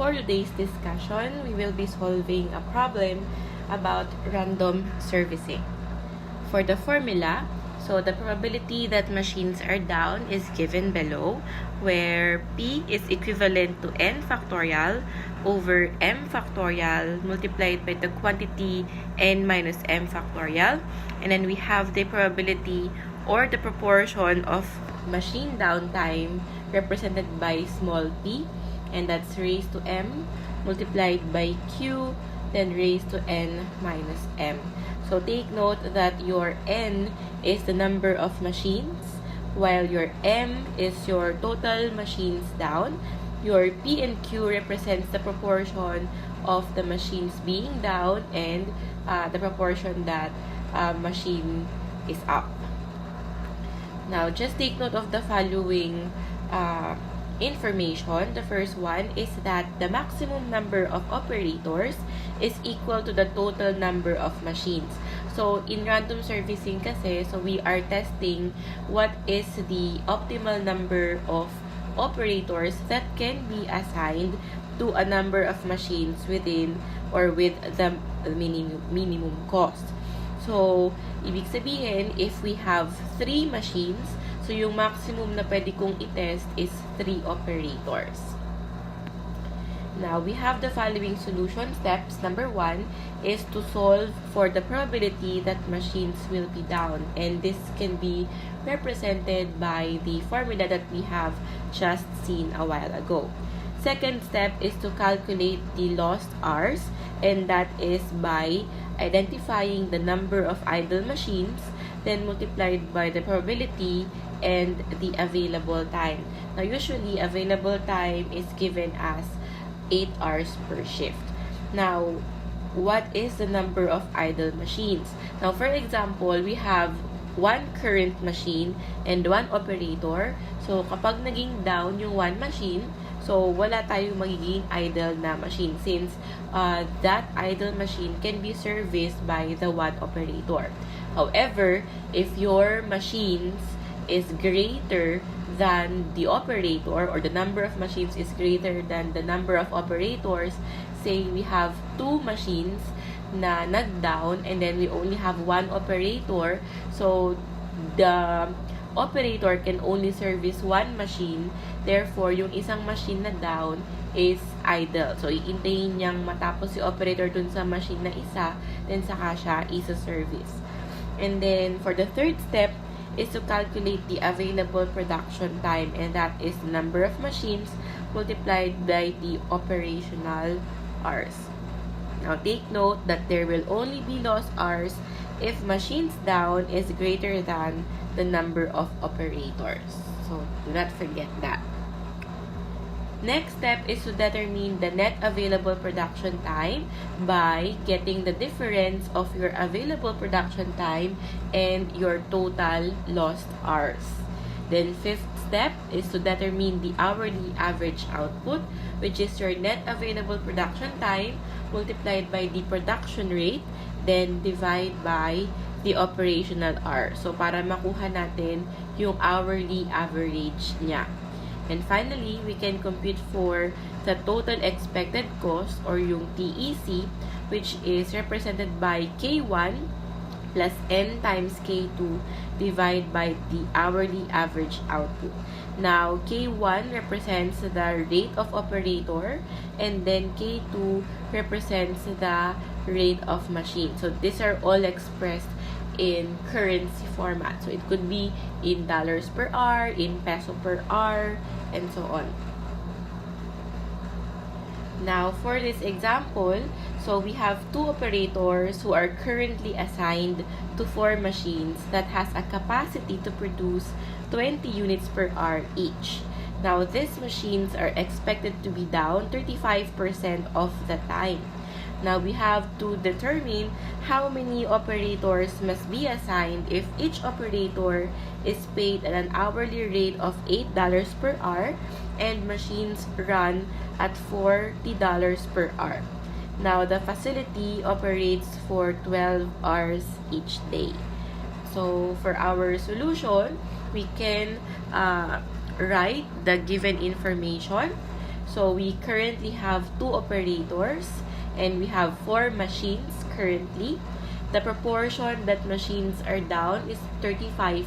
for today's discussion, we will be solving a problem about random servicing. For the formula, so the probability that machines are down is given below, where P is equivalent to n factorial over m factorial multiplied by the quantity n minus m factorial. And then we have the probability or the proportion of machine downtime represented by small p, and that's raised to m multiplied by q, then raised to n minus m. So take note that your n is the number of machines, while your m is your total machines down. Your p and q represents the proportion of the machines being down and the proportion that machine is up. Now, just take note of the following information. The first one is that the maximum number of operators is equal to the total number of machines. So, in random servicing kasi, so we are testing what is the optimal number of operators that can be assigned to a number of machines within or with the minimum cost. So, ibig sabihin, if we have 3 machines, so yung maximum na pwede kong i-test is 3 operators. Now, we have the following solution steps. Number 1 is to solve for the probability that machines will be down. And this can be represented by the formula that we have just seen a while ago. Second step is to calculate the lost hours, and that is by identifying the number of idle machines, then multiplied by the probability and the available time. Now, usually, available time is given as 8 hours per shift. Now, what is the number of idle machines? Now, for example, we have 1 current machine and 1 operator. So, kapag naging down yung 1 machine, so wala tayong magiging idle na machine since that idle machine can be serviced by the 1 operator. However, if your machines is greater than the operator, or the number of machines is greater than the number of operators, say we have 2 machines na nag-down and then we only have 1 operator, so the operator can only service 1 machine, therefore yung isang machine na down is idle. So, iintayin niyang matapos si operator dun sa machine na isa, then saka siya isa-service. And then, for the third step, is to calculate the available production time, and that is the number of machines multiplied by the operational hours. Now, take note that there will only be lost hours if machines down is greater than the number of operators. So, do not forget that. Next step is to determine the net available production time by getting the difference of your available production time and your total lost hours. Then, fifth step is to determine the hourly average output, which is your net available production time multiplied by the production rate, then divide by the operational hour. So, para makuha natin yung hourly average niya. And finally, we can compute for the total expected cost, or yung TEC, which is represented by K1 plus N times K2 divided by the hourly average output. Now, K1 represents the rate of operator, and then K2 represents the rate of machine. So, these are all expressed in currency format. So, it could be in dollars per hour, in peso per hour, and so on. Now, for this example, so we have 2 operators who are currently assigned to 4 machines that has a capacity to produce 20 units per hour each. Now, these machines are expected to be down 35% of the time. Now, we have to determine how many operators must be assigned if each operator is paid at an hourly rate of $8 per hour and machines run at $40 per hour. Now, the facility operates for 12 hours each day. So, for our solution, we can write the given information. So we currently have 2 operators and we have 4 machines currently. The proportion that machines are down is 35%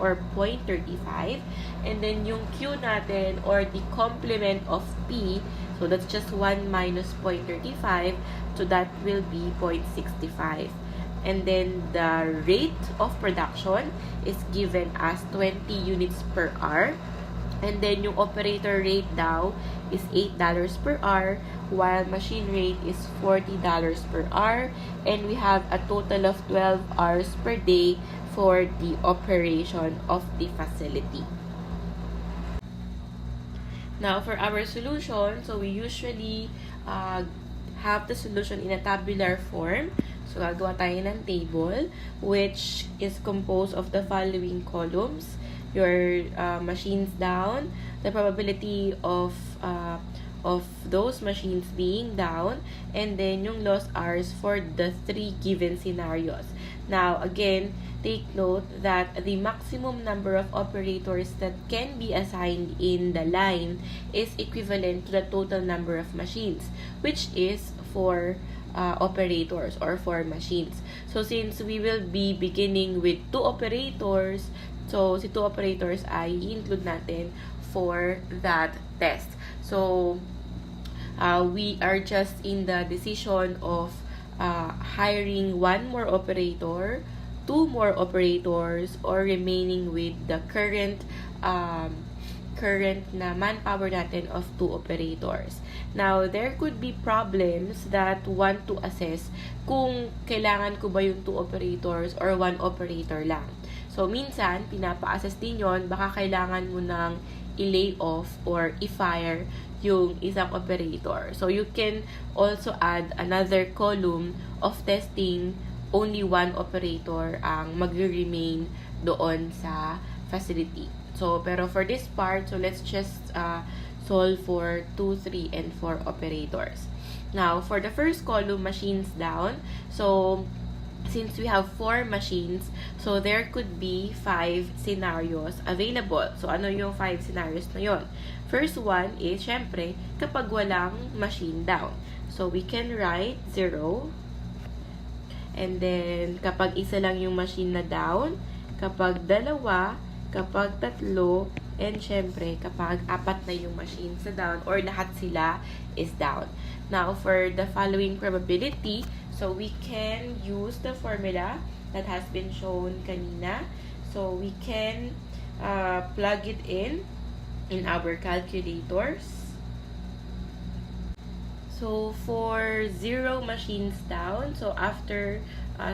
or 0.35. And then yung Q natin or the complement of P, so that's just 1 minus 0.35, so that will be 0.65. And then the rate of production is given as 20 units per hour. And then yung operator rate daw is $8 per hour, while machine rate is $40 per hour. And we have a total of 12 hours per day for the operation of the facility. Now, for our solution, so we usually have the solution in a tabular form. So, gagawa tayo ng table, which is composed of the following columns. Your machines down, the probability of those machines being down, and then yung lost hours for the 3 given scenarios. Now, again, take note that the maximum number of operators that can be assigned in the line is equivalent to the total number of machines, which is 4 operators or 4 machines. So, since we will be beginning with 2 operators, so si 2 operators ay i-include natin for that test. So, we are just in the decision of hiring 1 more operator, 2 more operators, or remaining with the current na manpower natin of 2 operators. Now, there could be problems that want to assess kung kailangan ko ba yung 2 operators or 1 operator lang. So, minsan, pinapa-assess din yun, baka kailangan mo nang i-lay off or i-fire yung isang operator. So, you can also add another column of testing, only 1 operator ang mag-remain doon sa facility. So, pero for this part, so let's just solve for 2, 3, and 4 operators. Now, for the first column, machines down, so since we have 4 machines, so there could be 5 scenarios available. So, ano yung 5 scenarios na yon? First one is, syempre, kapag walang machine down. So, we can write 0. And then, kapag isa lang yung machine na down, kapag 2, kapag 3, and syempre, kapag 4 na yung machines na down, or lahat sila is down. Now, for the following probability, so we can use the formula that has been shown kanina. So we can plug it in our calculators. So for 0 machines down, so after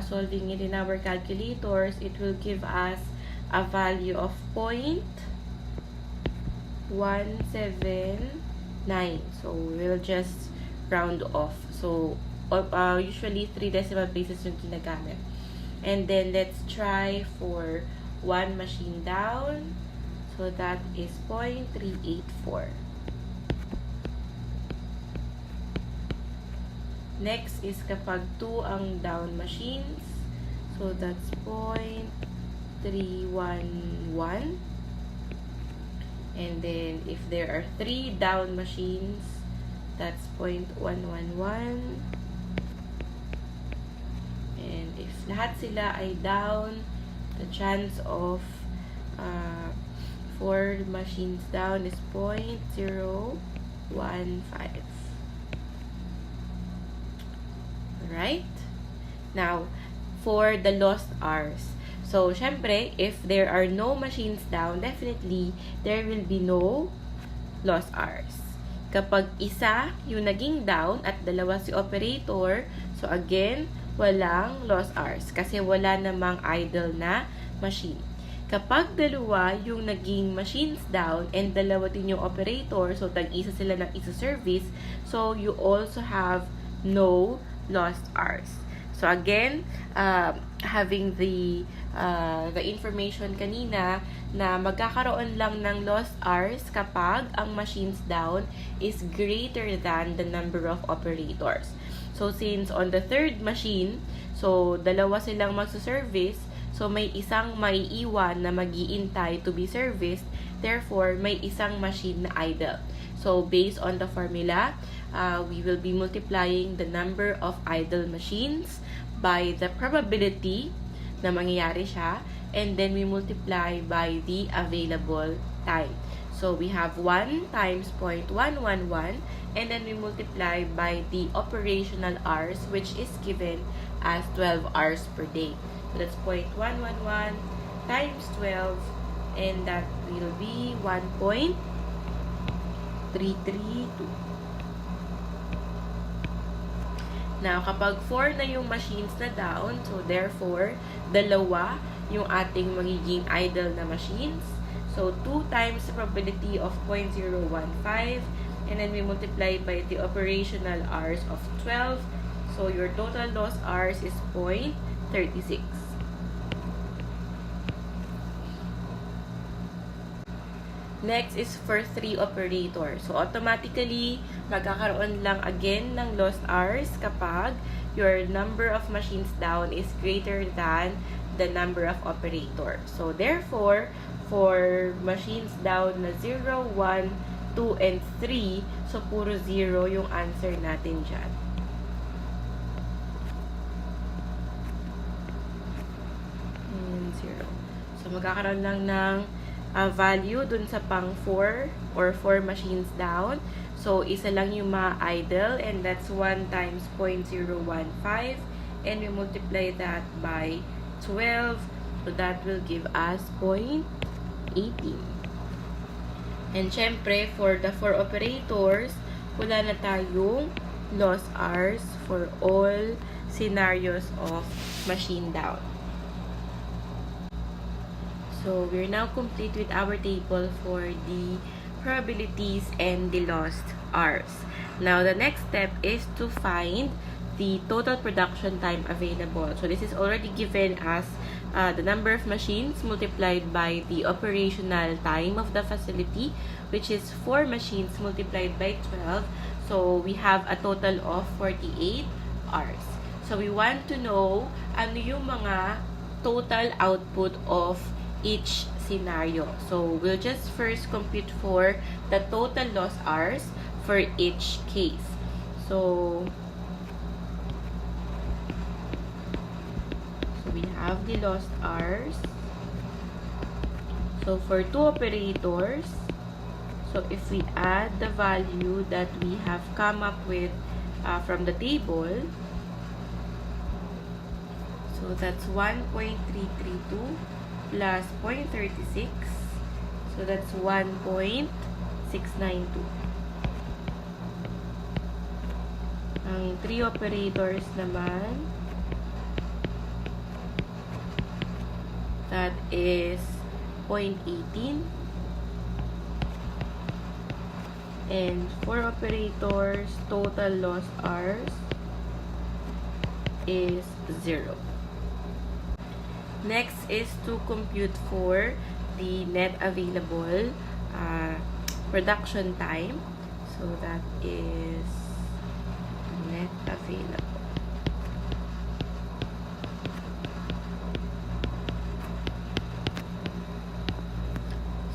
solving it in our calculators, it will give us a value of 0.179. So we'll just round off. So usually 3 decimal places yung ginagamit. And then let's try for 1 machine down. So that is 0.384. Next is kapag 2 ang down machines. So that's 0.311. And then if there are 3 down machines, that's 0.111. And if lahat sila ay down, the chance of 4 machines down is 0.015. Alright? Now, for the lost hours. So, syempre, if there are no machines down, definitely, there will be no lost hours. Kapag isa yung naging down at 2 si operator, so again, walang lost hours kasi wala namang idle na machine. Kapag 2 yung naging machines down and 2 din yung operator, so tag-isa sila ng isa-service, so you also have no lost hours. So again, having the information kanina na magkakaroon lang ng lost hours kapag ang machines down is greater than the number of operators. So since on the 3rd machine, so 2 silang magsa-service, so may isang maiiwan na mag-iintay to be serviced, therefore may isang machine na idle. So So, based on the formula, we will be multiplying the number of idle machines by the probability na mangyayari siya, and then we multiply by the available time. So, we have 1 times 0.111, and then we multiply by the operational hours, which is given as 12 hours per day. So, that's 0.111 times 12, and that will be 1.332. Now, kapag 4 na yung machines na down, so therefore, dalawa yung ating magiging idle na machines. So, 2 times the probability of 0.015, and then we multiply by the operational hours of 12. So, your total loss hours is 0.36. Next is for 3 operators. So, automatically, magkakaroon lang again ng lost hours kapag your number of machines down is greater than the number of operators. So, therefore, for machines down na 0, 1, 2, and 3, so puro 0 yung answer natin dyan. And 0. So, magkakaroon lang ng value dun sa pang 4 or 4 machines down. So, isa lang yung ma-idle, and that's 1 times 0.015, and we multiply that by 12. So, that will give us 0.18. And syempre, for the 4 operators, wala na tayong loss hours for all scenarios of machine down. So, we're now complete with our table for the probabilities and the lost hours. Now, the next step is to find the total production time available. So, this is already given as the number of machines multiplied by the operational time of the facility, which is 4 machines multiplied by 12. So, we have a total of 48 hours. So, we want to know ano yung mga total output of each scenario. So, we'll just first compute for the total loss hours for each case. So we have the lost hours. So, for 2 operators, so if we add the value that we have come up with from the table, so that's 1.332 plus 0.36, so that's 1.692. Ang 3 operators naman, that is 0.18, and 4 operators, total loss hours is 0. Next is to compute for the net available production time. So that is net available.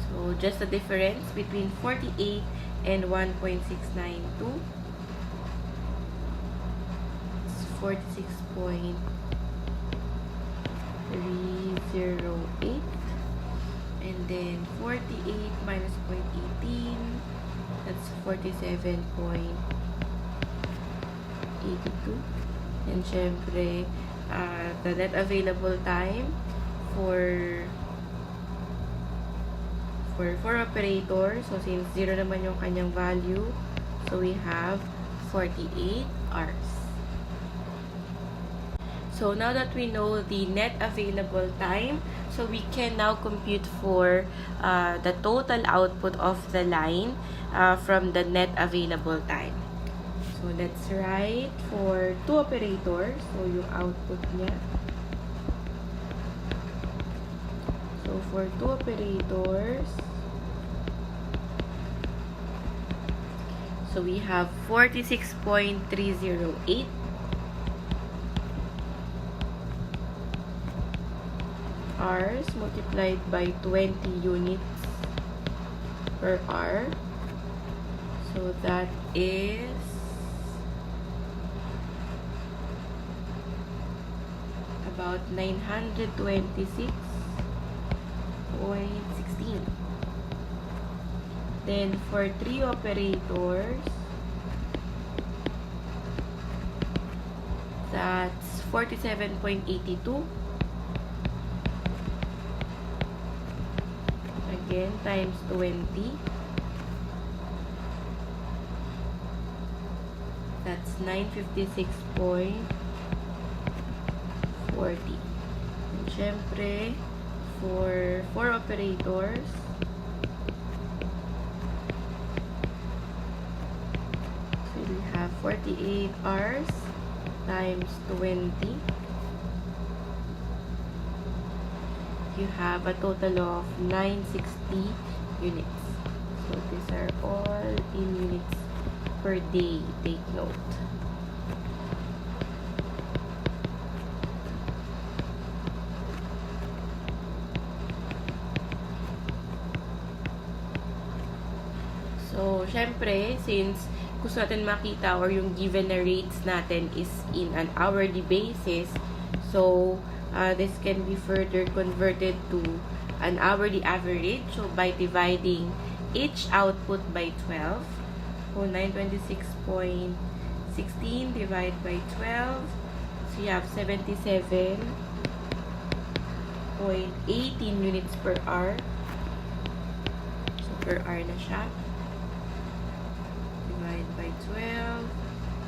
So just the difference between 48 and 1.692. It's 46.308, and then 48 minus 0.18, that's 47.82. And syempre, the net available time for 4 operators, so since 0 naman yung kanyang value, so we have 48 hours. So now that we know the net available time, so we can now compute for the total output of the line from the net available time. So let's write for 2 operators, so yung output niya. So for 2 operators, so we have 46.308 hours multiplied by 20 units per hour. So that is about 926.16. Then for 3 operators, that's 47.82. Again, times 20. That's 956.40. And syempre, for 4 operators, so we have 48 hours times 20. You have a total of 960 units. So these are all in units per day. Take note. So, syempre, since gusto natin makita or yung given na rates natin is in an hourly basis, so, this can be further converted to an hourly average. So, by dividing each output by 12, so 926.16 divided by 12, so you have 77.18 units per hour. So, per hour na siya. Divide by 12,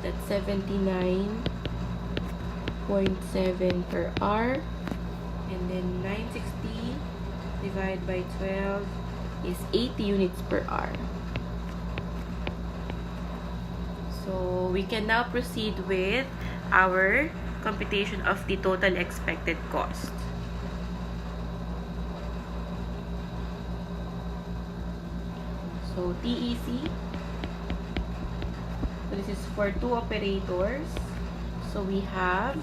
that's 79.7 per hour. And then 960 divided by 12 is 80 units per hour. So we can now proceed with our computation of the total expected cost. So TEC, so this is for 2 operators. So we have,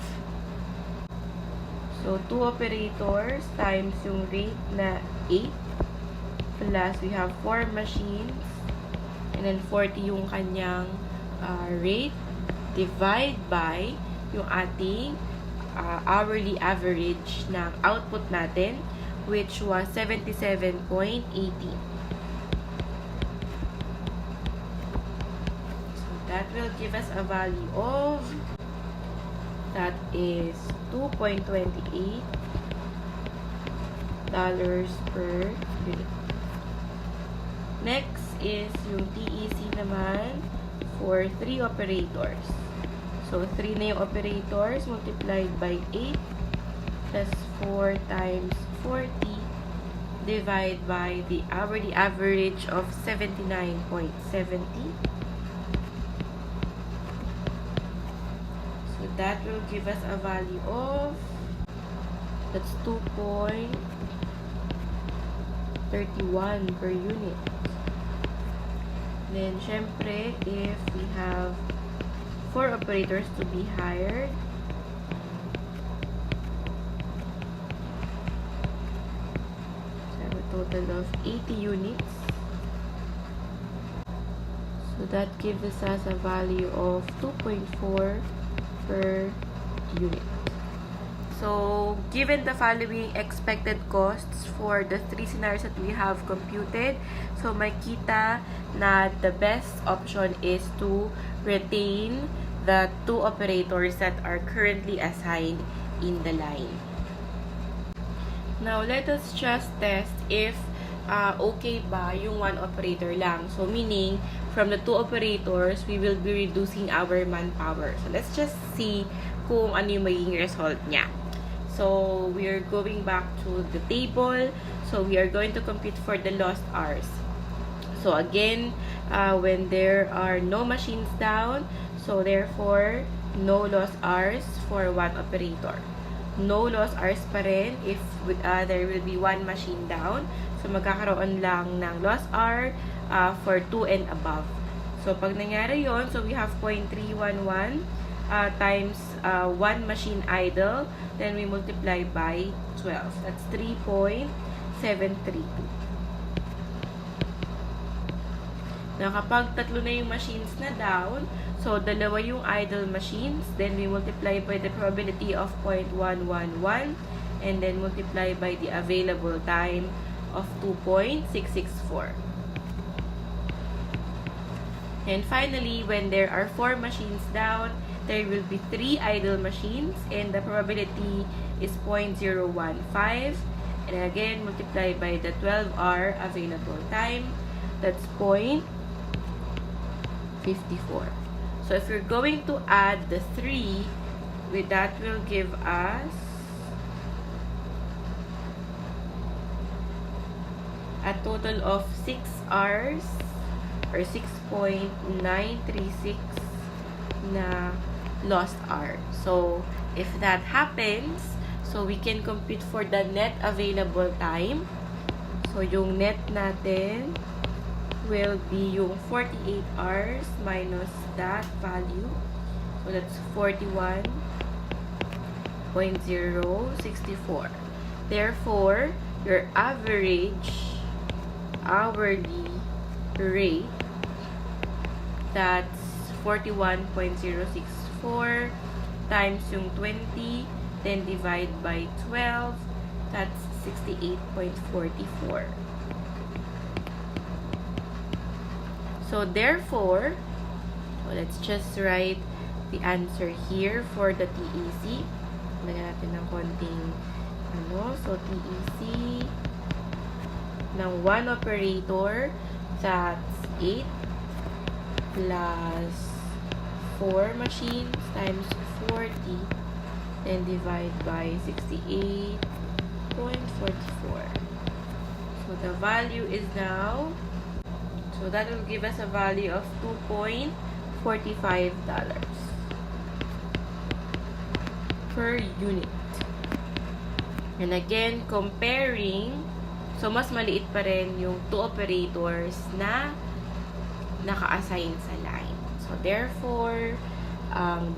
so 2 operators times yung rate na 8 plus we have 4 machines and then 40 yung kanyang rate divide by yung ating hourly average ng output natin, which was 77.80. So that will give us a value of, that is $2.28 per unit. Next is yung TEC naman for 3 operators. So, 3 na yung operators multiplied by 8 plus 4 times 40 divide by the hourly average of 79.70. So, that will give us a value of, that's 2.31 per unit. Then, syempre, if we have 4 operators to be hired, so I have a total of 80 units. So that gives us a value of 2.4 per unit. So, given the following expected costs for the 3 scenarios that we have computed, so makita na the best option is to retain the 2 operators that are currently assigned in the line. Now, let us just test if okay ba yung 1 operator lang. So, meaning, from the 2 operators, we will be reducing our manpower. So, let's just see kung ano yung magiging result niya. So, we are going back to the table. So, we are going to compute for the lost hours. So, again, when there are no machines down, so therefore, no lost hours for 1 operator. No lost hours pa rin if there will be 1 machine down. So, magkakaroon lang ng lost hour for 2 and above. So, pag nangyari yon, so we have 0.311 times 1 machine idle, then we multiply by 12. That's 3.732. Now, kapag tatlo na yung machines na down, so dalawa yung idle machines, then we multiply by the probability of 0.111, and then multiply by the available time of 2.664. And finally, when there are 4 machines down, there will be 3 idle machines, and the probability is 0.015. And again, multiply by the 12-hour available time, that's 0.54. So if you're going to add the 3, with that will give us a total of 6 hours or 6.936 na lost hour. So if that happens, so we can compute for the net available time. So yung net natin will be yung 48 hours minus that value. So that's 41.064. Therefore, your average hourly rate, that's 41.064 times yung 20, then divide by 12, that's 68.44. So therefore, let's just write the answer here for the TEC. Lagyan natin ng konting so TEC ng 1 operator, that's 8 plus 4 machines times 40, then divide by 68.44. So the value is now, so that will give us a value of $2.45 per unit. And again, comparing, so mas maliit pa rin yung 2 operators na naka-assign sa line. So therefore,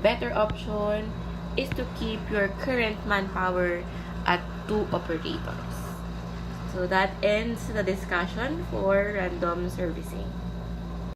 better option is to keep your current manpower at 2 operators. So that ends the discussion for random servicing.